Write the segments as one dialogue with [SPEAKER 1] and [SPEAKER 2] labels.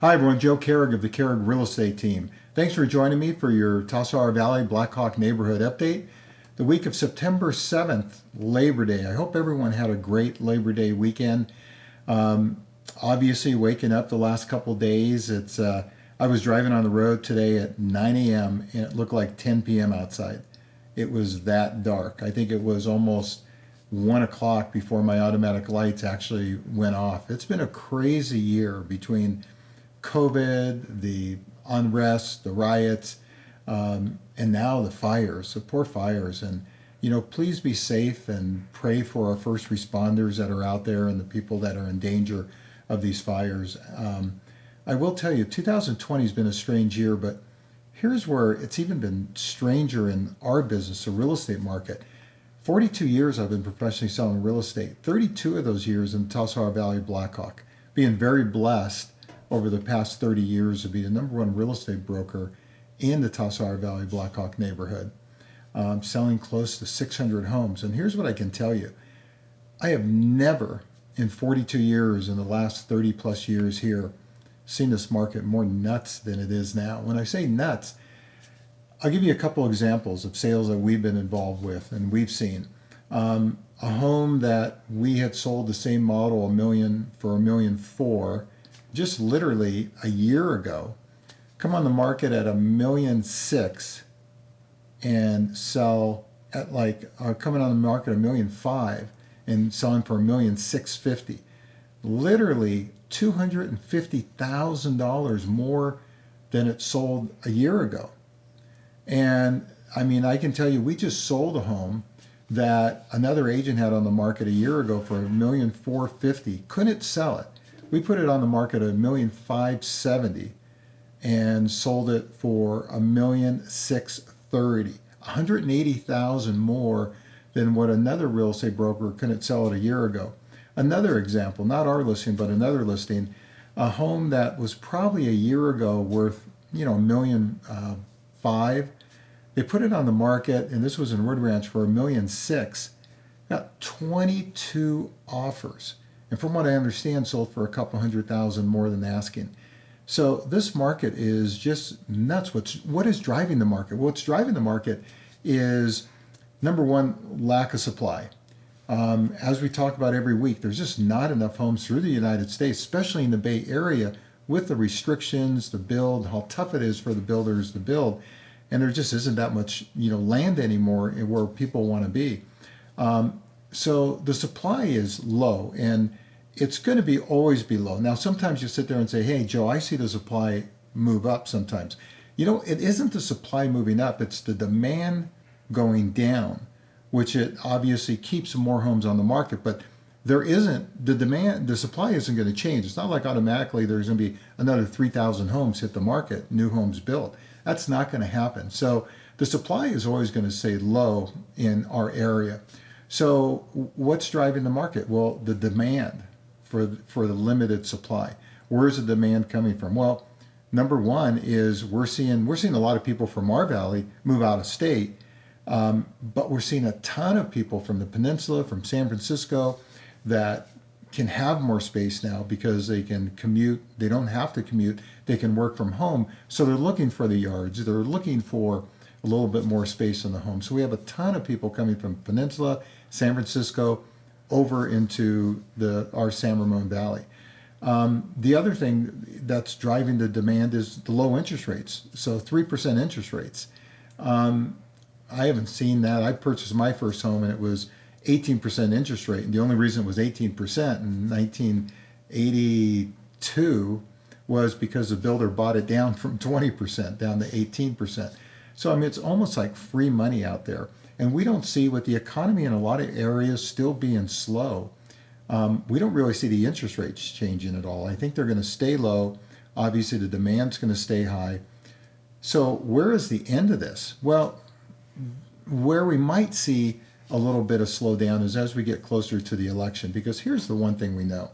[SPEAKER 1] Hi everyone, Joe Carrig of the Carrig Real Estate Team. Thanks for joining me for your Tassajara Valley Blackhawk neighborhood update. The week of September 7th, Labor Day. I hope everyone had a great Labor Day weekend. Obviously, waking up the last couple days, I was driving on the road today at 9 a.m. and it looked like 10 p.m. outside. It was that dark. I think it was almost 1 o'clock before my automatic lights actually went off. It's been a crazy year between COVID, the unrest, the riots, and now the fires, the poor fires. And, please be safe and pray for our first responders that are out there and the people that are in danger of these fires. I will tell you, 2020 has been a strange year, but here's where it's even been stranger in our business, the real estate market. 42 years I've been professionally selling real estate, 32 of those years in the Tassajara Valley Blackhawk, being very blessed over the past 30 years to be the number one real estate broker in the Tassajara Valley Blackhawk neighborhood, selling close to 600 homes. And here's what I can tell you. I have never in 42 years, in the last 30 plus years here, seen this market more nuts than it is now. When I say nuts, I'll give you a couple examples of sales that we've been involved with and we've seen. A home that we had sold the same model a million for $1.4 million just literally a year ago, come on the market at $1.6 million and sell at coming on the market $1.5 million and selling for $1.65 million. Literally $250,000 more than it sold a year ago. And I mean, I can tell you, we just sold a home that another agent had on the market a year ago for $1.450 million. Couldn't sell it. We put it on the market at $1.570 million and sold it for $1.630 million. $180,000 more than what another real estate broker couldn't sell it a year ago. Another example, not our listing, but another listing, a home that was probably a year ago worth, $1.5 million. They put it on the market, and this was in Wood Ranch, for $1.6 million. Got 22 offers. And from what I understand, sold for a couple $100,000 more than asking. So this market is just nuts. What is driving the market? What's driving the market is, number one, lack of supply. As we talk about every week, there's just not enough homes through the United States, especially in the Bay Area, with the restrictions to build, how tough it is for the builders to build. And there just isn't that much, land anymore where people want to be. So the supply is low, and it's going to always be low. Now, sometimes you sit there and say, hey, Joe, I see the supply move up sometimes. It isn't the supply moving up, it's the demand going down, which it obviously keeps more homes on the market. But there isn't the supply isn't going to change. It's not like automatically there's going to be another 3,000 homes hit the market, new homes built. That's not going to happen. So the supply is always going to stay low in our area. So what's driving the market? Well, the demand for the limited supply. Where is the demand coming from? Well, number one is we're seeing a lot of people from our valley move out of state, but we're seeing a ton of people from the peninsula, from San Francisco, that can have more space now because they can commute. They don't have to commute. They can work from home. So they're looking for the yards. They're looking for a little bit more space in the home. So we have a ton of people coming from Peninsula, San Francisco, over into our San Ramon Valley. The other thing that's driving the demand is the low interest rates. So 3% interest rates. I haven't seen that. I purchased my first home and it was 18% interest rate. And the only reason it was 18% in 1982 was because the builder bought it down from 20% down to 18%. So, I mean, it's almost like free money out there. And we don't see, with the economy in a lot of areas still being slow, we don't really see the interest rates changing at all. I think they're going to stay low. Obviously, the demand's going to stay high. So where is the end of this? Well, where we might see a little bit of slowdown is as we get closer to the election. Because here's the one thing we know.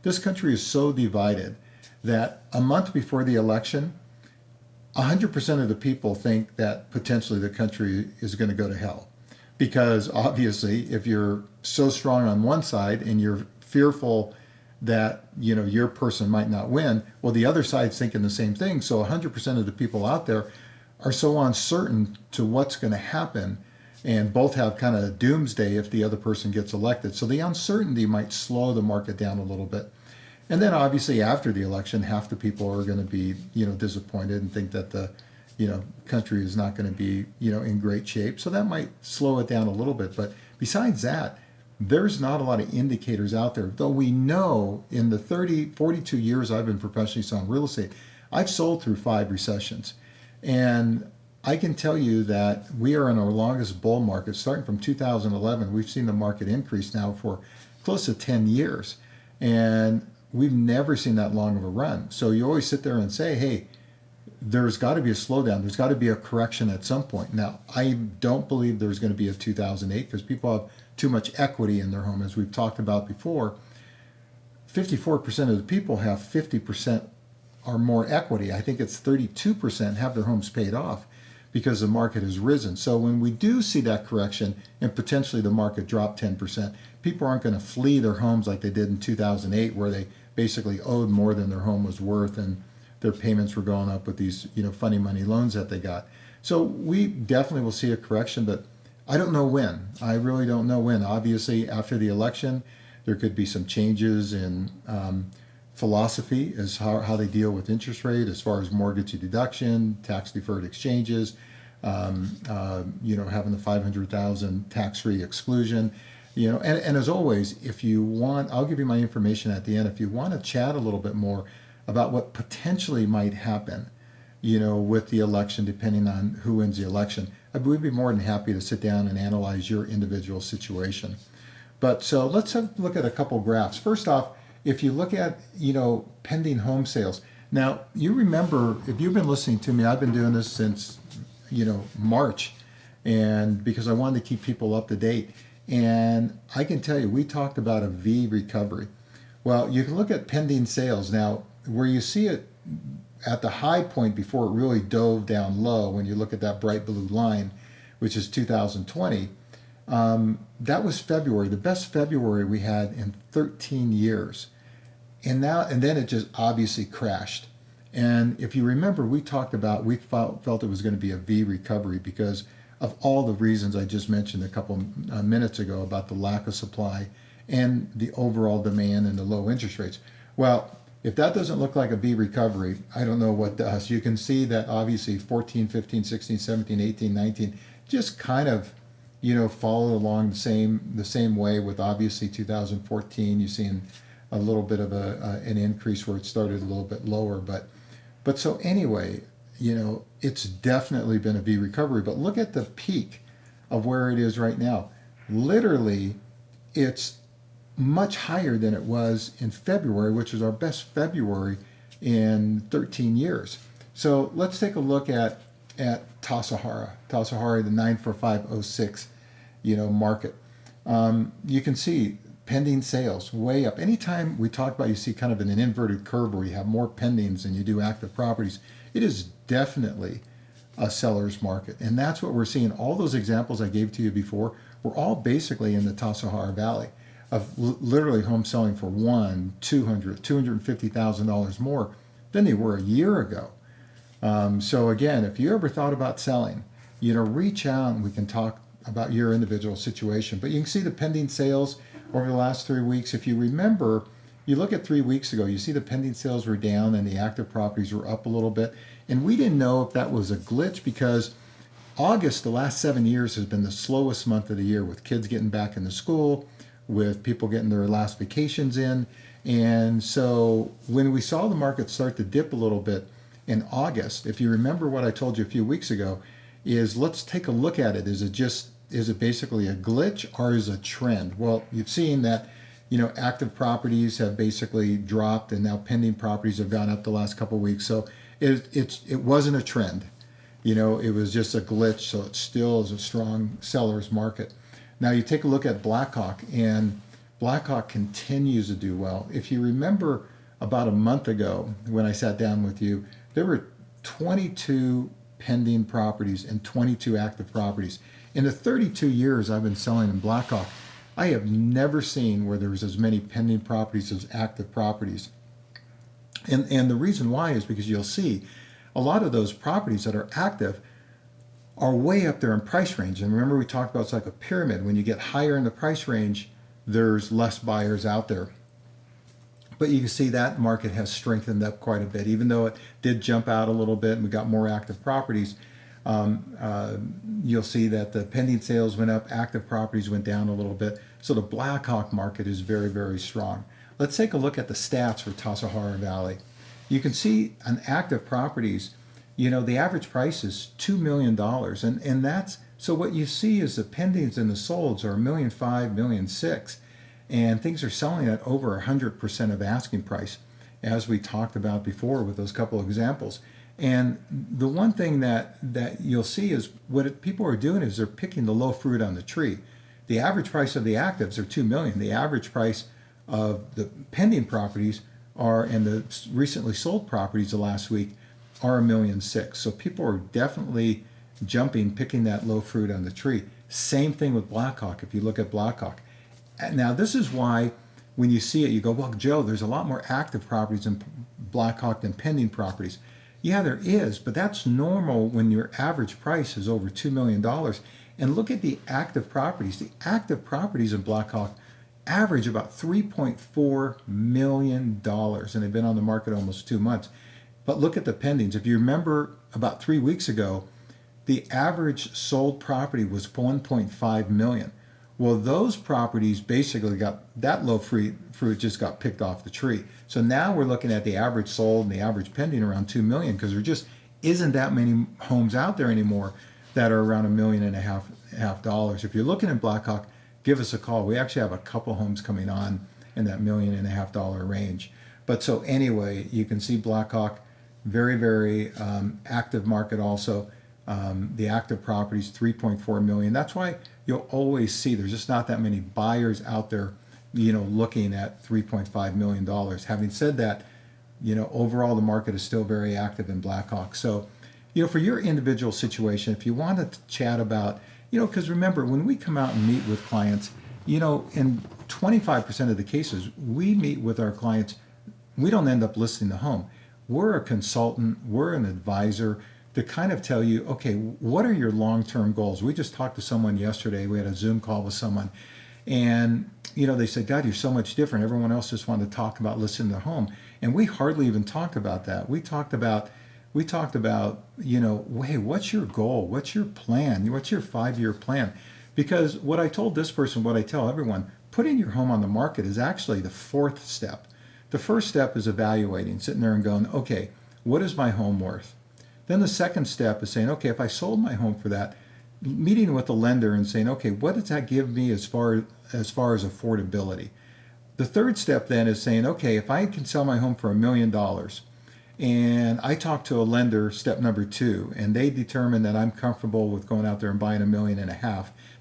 [SPEAKER 1] This country is so divided that a month before the election, 100% of the people think that potentially the country is going to go to hell. Because obviously, if you're so strong on one side and you're fearful that, your person might not win. Well, the other side's thinking the same thing. So 100% of the people out there are so uncertain to what's going to happen, and both have kind of doomsday if the other person gets elected. So the uncertainty might slow the market down a little bit. And then obviously after the election, half the people are going to be, disappointed and think that the, country is not going to be, in great shape. So that might slow it down a little bit. But besides that, there's not a lot of indicators out there. Though we know in the 42 years I've been professionally selling real estate, I've sold through 5 recessions. And I can tell you that we are in our longest bull market. Starting from 2011, we've seen the market increase now for close to 10 years. And we've never seen that long of a run. So you always sit there and say, hey, there's got to be a slowdown. There's got to be a correction at some point. Now, I don't believe there's going to be a 2008 because people have too much equity in their home. As we've talked about before, 54% of the people have 50% or more equity. I think it's 32% have their homes paid off because the market has risen. So when we do see that correction and potentially the market drop 10%, people aren't going to flee their homes like they did in 2008, where they basically owed more than their home was worth and their payments were going up with these, funny money loans that they got. So we definitely will see a correction, but I don't know when. I really don't know when. Obviously, after the election, there could be some changes in philosophy as how they deal with interest rate, as far as mortgage deduction, tax deferred exchanges, having the 500,000 tax-free exclusion. And as always, if you want, I'll give you my information at the end. If you want to chat a little bit more about what potentially might happen, with the election, depending on who wins the election, I would be more than happy to sit down and analyze your individual situation. But so let's look at a couple graphs. First off, if you look at, pending home sales. Now, you remember, if you've been listening to me, I've been doing this since, March, and because I wanted to keep people up to date. And I can tell you, we talked about a V recovery. Well, you can look at pending sales. Now, where you see it at the high point before it really dove down low, when you look at that bright blue line, which is 2020, that was February, the best February we had in 13 years. And then it just obviously crashed. And if you remember, we talked about, we felt it was going to be a V recovery because of all the reasons I just mentioned a couple minutes ago about the lack of supply and the overall demand and the low interest rates. Well, if that doesn't look like a V recovery, I don't know what does. You can see that obviously 14, 15, 16, 17, 18, 19 just kind of, followed along the same way with obviously 2014. You're seeing a little bit of an increase where it started a little bit lower. But so anyway, it's definitely been a V recovery. But look at the peak of where it is right now. Literally, it's much higher than it was in February, which was our best February in 13 years. So let's take a look at Tassajara, the 94506, market. You can see pending sales way up. Anytime we talk about, you see kind of an inverted curve where you have more pendings than you do active properties, it is definitely a seller's market. And that's what we're seeing. All those examples I gave to you before were all basically in the Tassajara Valley of literally homes selling for $250,000 more than they were a year ago. So again, if you ever thought about selling, reach out and we can talk about your individual situation. But you can see the pending sales over the last 3 weeks. If you remember, you look at 3 weeks ago, you see the pending sales were down and the active properties were up a little bit. And we didn't know if that was a glitch because August, the last 7 years, has been the slowest month of the year, with kids getting back into school, with people getting their last vacations in. And so when we saw the market start to dip a little bit in August, if you remember what I told you a few weeks ago, is let's take a look at it. Is it basically a glitch or is it a trend? Well, you've seen that, active properties have basically dropped and now pending properties have gone up the last couple of weeks. So it wasn't a trend. It was just a glitch. So it still is a strong seller's market. Now you take a look at Blackhawk, and Blackhawk continues to do well. If you remember about a month ago when I sat down with you, there were 22 pending properties and 22 active properties. In the 32 years I've been selling in Blackhawk, I have never seen where there's as many pending properties as active properties. And the reason why is because you'll see a lot of those properties that are active are way up there in price range. And remember, we talked about it's like a pyramid. When you get higher in the price range, there's less buyers out there. But you can see that market has strengthened up quite a bit, even though it did jump out a little bit and we got more active properties. You'll see that the pending sales went up, active properties went down a little bit. So the Blackhawk market is very, very strong. Let's take a look at the stats for Tassajara Valley. You can see on active properties, the average price is $2 million. And that's, so what you see is the pendings and the solds are $1.5 million, $1.6 million. And things are selling at over 100% of asking price, as we talked about before with those couple of examples. And the one thing that you'll see is what people are doing is they're picking the low fruit on the tree. The average price of the actives are $2 million. The average price of the pending properties are, and the recently sold properties the last week are $1.6 million. So people are definitely picking that low fruit on the tree. Same thing with Blackhawk. If you look at Blackhawk, now this is why when you see it, you go, well, Joe, there's a lot more active properties in Blackhawk than pending properties. Yeah, there is, but that's normal when your average price is over $2 million. And look at the active properties. The active properties in Blackhawk average about $3.4 million, and they've been on the market almost 2 months. But look at the pendings. If you remember about 3 weeks ago, the average sold property was $1.5 million. Well, those properties basically got that low fruit just got picked off the tree. So now we're looking at the average sold and the average pending around 2 million because there just isn't that many homes out there anymore that are around $1.5 million. If you're looking at Blackhawk, give us a call. We actually have a couple homes coming on in that $1.5 million range. But so anyway, you can see Blackhawk, very, very active market also. The active properties, 3.4 million. That's why you'll always see there's just not that many buyers out there, looking at $3.5 million. Having said that, overall the market is still very active in Blackhawk. So, for your individual situation, if you want to chat about, because remember, when we come out and meet with clients, in 25% of the cases, we meet with our clients, we don't end up listing the home. We're a consultant, we're an advisor to kind of tell you, okay, what are your long-term goals? We just talked to someone yesterday. We had a Zoom call with someone, and they said, God, you're so much different. Everyone else just wanted to talk about listing their home, and we hardly even talked about that. We talked about, hey, what's your goal? What's your plan? What's your 5-year plan? Because what I told this person, what I tell everyone, putting your home on the market is actually the 4th step. The first step is evaluating, sitting there and going, okay, what is my home worth? Then the second step is saying, okay, if I sold my home for that, meeting with the lender and saying, okay, what does that give me as far as affordability? The third step then is saying, okay, if I can sell my home for $1 million, and I talk to a lender, step number 2, and they determine that I'm comfortable with going out there and buying $1.5 million,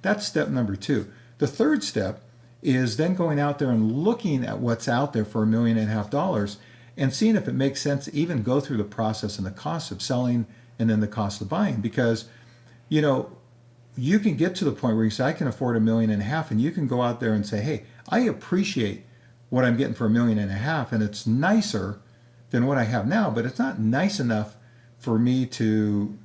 [SPEAKER 1] that's step number 2. The third step is then going out there and looking at what's out there for $1.5 million and seeing if it makes sense to even go through the process and the cost of selling and then the cost of buying. Because, you can get to the point where you say, I can afford $1.5 million, and you can go out there and say, hey, I appreciate what I'm getting for $1.5 million, and it's nicer than what I have now, but it's not nice enough for me to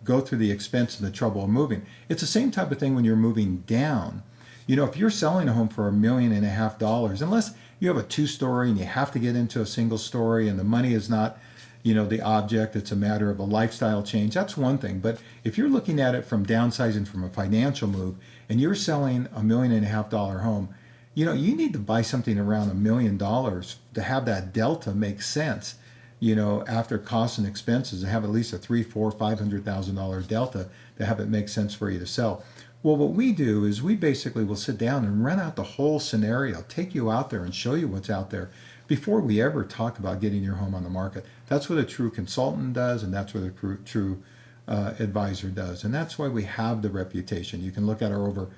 [SPEAKER 1] go through the expense and the trouble of moving. It's the same type of thing when you're moving down. If you're selling a home for $1.5 million, unless you have a 2-story and you have to get into a single story and the money is not, the object, it's a matter of a lifestyle change, that's one thing. But if you're looking at it from downsizing from a financial move and you're selling $1.5 million home, you need to buy something around $1 million to have that delta make sense, after costs and expenses, to have at least a $300,000, $400,000, $500,000 delta to have it make sense for you to sell. Well, what we do is we basically will sit down and run out the whole scenario, take you out there and show you what's out there before we ever talk about getting your home on the market. That's what a true consultant does, and that's what a true advisor does. And that's why we have the reputation. You can look at our over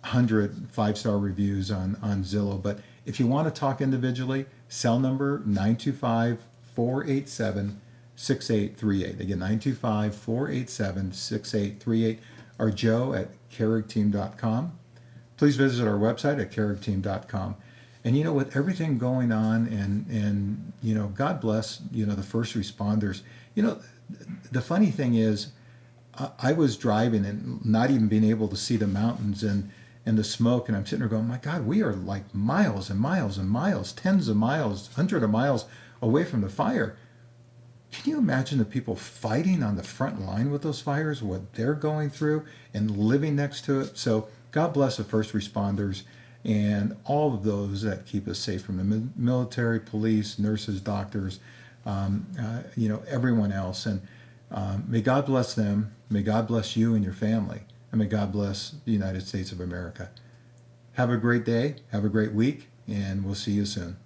[SPEAKER 1] 100 5-star reviews on Zillow. But if you want to talk individually, cell number 925-487-6838. Again, 925-487-6838. Or Joe at carrigteam.com. please visit our website at caribteam.com. And with everything going on, and God bless the first responders. The funny thing is, I was driving and not even being able to see the mountains and the smoke, and I'm sitting there going, my God, we are like miles and miles and miles, tens of miles, hundreds of miles away from the fire. Can you imagine the people fighting on the front line with those fires, what they're going through and living next to it? So God bless the first responders and all of those that keep us safe from the military, police, nurses, doctors, everyone else. And may God bless them. May God bless you and your family. And may God bless the United States of America. Have a great day. Have a great week. And we'll see you soon.